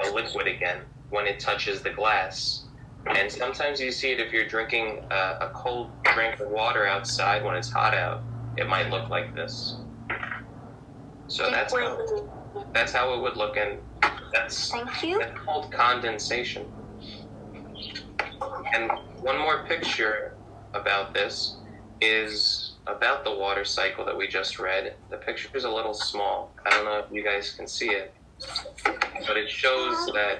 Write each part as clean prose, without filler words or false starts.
a liquid again when it touches the glass. And sometimes you see it if you're drinking a cold drink of water outside when it's hot out. It might look like this. So that's how it would look, and that's called condensation. And one more picture about this is about the water cycle that we just read. The picture is a little small. I don't know if you guys can see it, but it shows that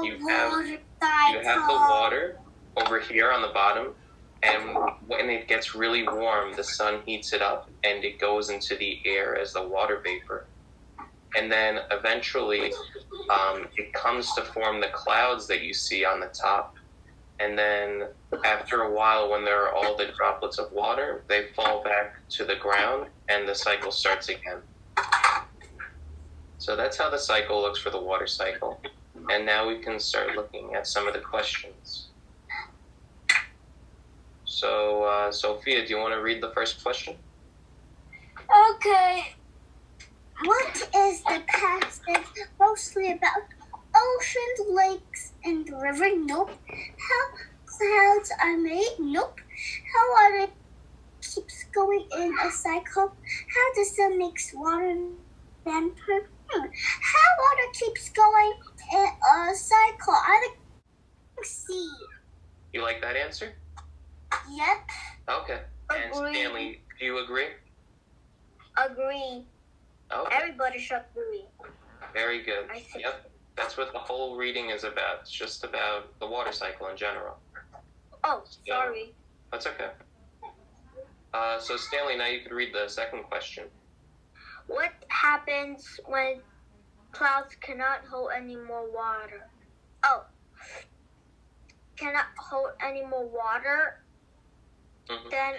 you have the water over here on the bottom, and when it gets really warm, the sun heats it up and it goes into the air as the water vapor. And then eventually it comes to form the clouds that you see on the top. And then after a while, when there are all the droplets of water, they fall back to the ground and the cycle starts again. So that's how the cycle looks for the water cycle. And now we can start looking at some of the questions. So, Sophia, do you want to read the first question? Okay. What is the passage mostly about? Oceans, lakes, and river? Nope. How clouds are made? Nope. How water keeps going in a cycle? How the sun makes water vapor? How water keeps going in a cycle? I like see. You like that answer? Yep. Okay. And Agree. Stanley, do you agree? Agree. Okay. Everybody should agree. Very good. Yep. That's what the whole reading is about. It's just about the water cycle in general. Oh, sorry. That's okay. So Stanley, now you could read the second question. What happens when clouds cannot hold any more water? Oh, cannot hold any more water? Mm-hmm. Then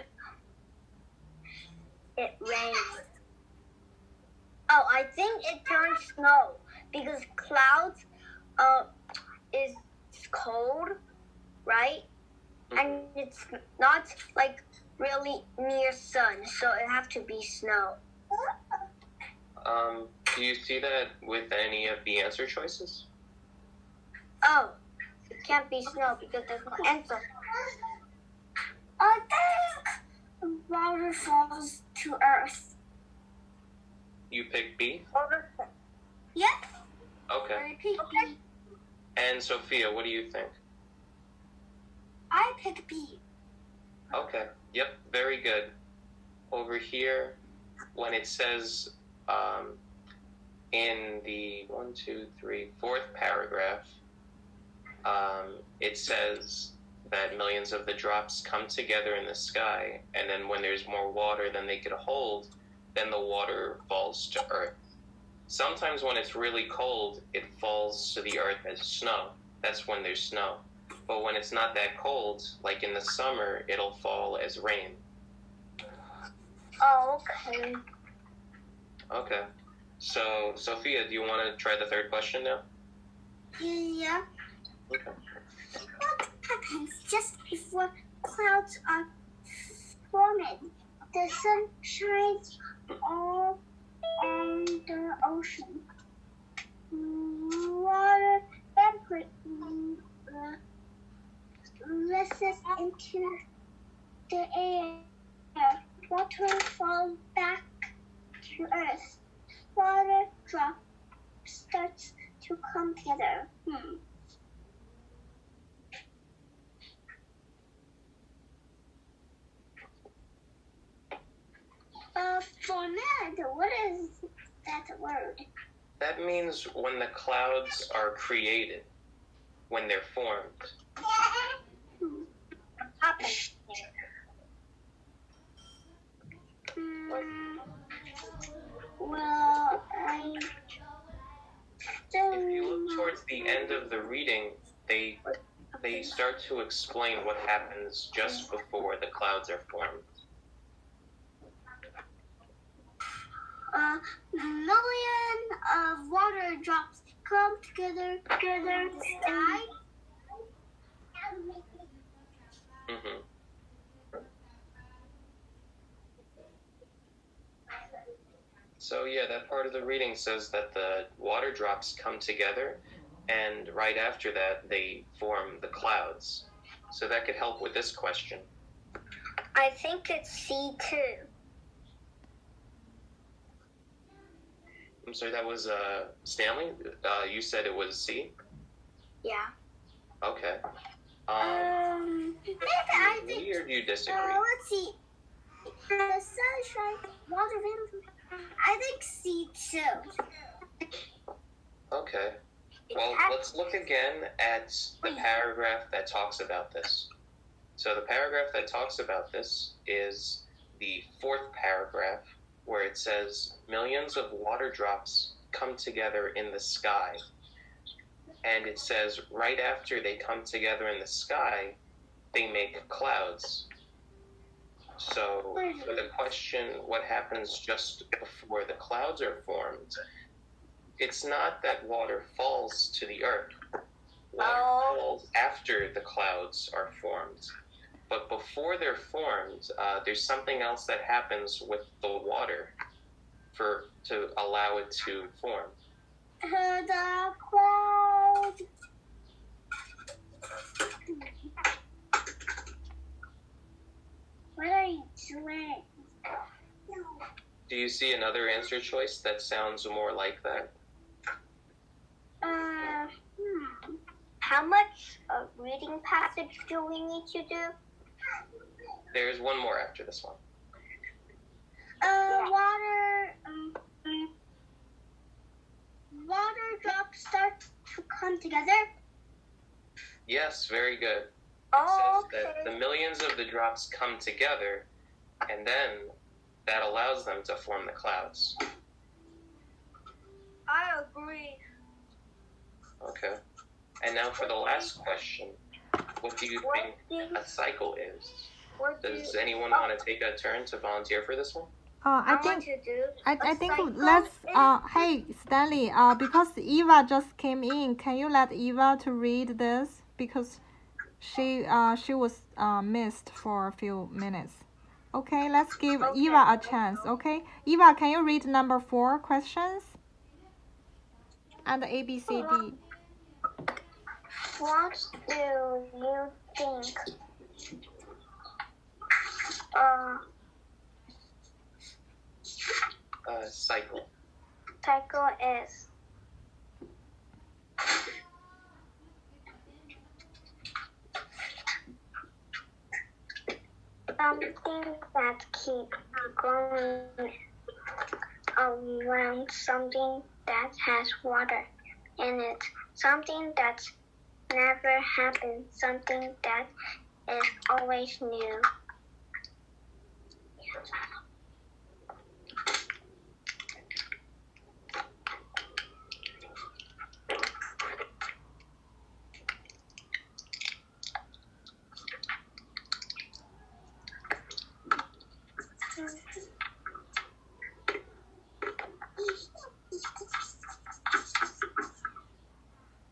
it rains. Oh, I think it turns snow because clouds is cold, right? Mm-hmm. And it's not like really near sun, so it have to be snow. Do you see that with any of the answer choices? Oh, it can't be snow because there's no answer. I think water falls to earth. You pick B? Yep. Okay. I pick B. And Sophia, what do you think? I pick B. Okay. Yep. Very good. Over here, when it says in the 4th paragraph, it says that millions of the drops come together in the sky, and then when there's more water than they could hold, then the water falls to earth. Sometimes when it's really cold, it falls to the earth as snow. That's when there's snow. But when it's not that cold, like in the summer, it'll fall as rain. Oh, okay. Okay. So, Sophia, do you want to try the third question now? Yeah. Okay. What happens just before clouds are forming? The sun shines all on the ocean. Water rises into the air. Water falls back to earth. Water drop starts to come together. Formed. What is that word? That means when the clouds are created, when they're formed. Well, if you look towards the end of the reading, they start to explain what happens just before the clouds are formed. Million of water drops come together in the sky. Mm-hmm. So yeah, that part of the reading says that the water drops come together and right after that, they form the clouds. So that could help with this question. I think it's C2. I'm sorry, that was Stanley? You said it was C? Yeah. Okay. Maybe I think. Agree or do you disagree? Let's see. The sunshine, water, wind. I think C2. Okay. Well, let's look again at the paragraph that talks about this. So the paragraph that talks about this is the fourth paragraph, where it says, millions of water drops come together in the sky. And it says right after they come together in the sky, they make clouds. So for the question, what happens just before the clouds are formed, it's not that water falls to the earth. Water falls after the clouds are formed. But before they're formed, there's something else that happens with the water to allow it to form. The cloud. What are you doing? Do you see another answer choice that sounds more like that? How much reading passage do we need to do? There's one more after this one. Water drops start to come together. Yes, very good. It says that the millions of the drops come together, and then that allows them to form the clouds. I agree. Okay. And now for the last question, what do you think a cycle is? Does anyone want to take a turn to volunteer for this one? I think let's hey Stanley, because Eva just came in, can you let Eva to read this, because she was missed for a few minutes. Okay, let's give Eva a chance. Okay, Eva, can you read number 4 questions and the ABCD? What do you think? Cycle. Cycle is. Something that keeps going around, something that has water in it, something that never happens, something that is always new.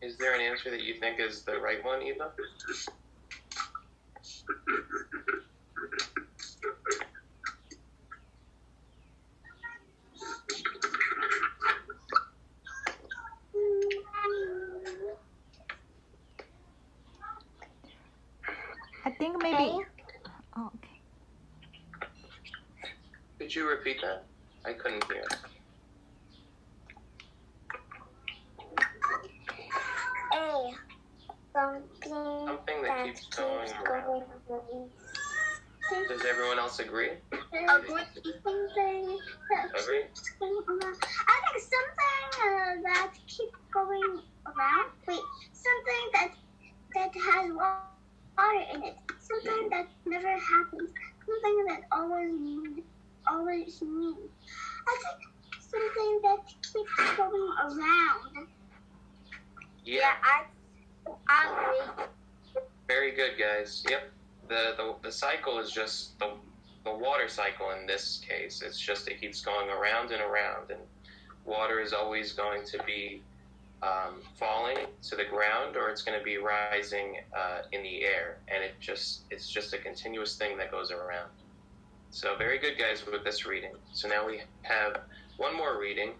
Is there an answer that you think is the right one, Eva? I think maybe. Oh, okay. Could you repeat that? I couldn't hear. Something that keeps going around. Does everyone else agree? Agree. Agree? I think something that keeps going around. Wait, something that has water in it. Something that never happens. Something that always new. I think something that keeps going around. Yeah. I agree. Very good, guys. Yep. The cycle is just the water cycle in this case. It's just it keeps going around and around, and water is always going to be falling to the ground, or it's going to be rising in the air, and it's just a continuous thing that goes around. So very good, guys, with this reading. So now we have one more reading,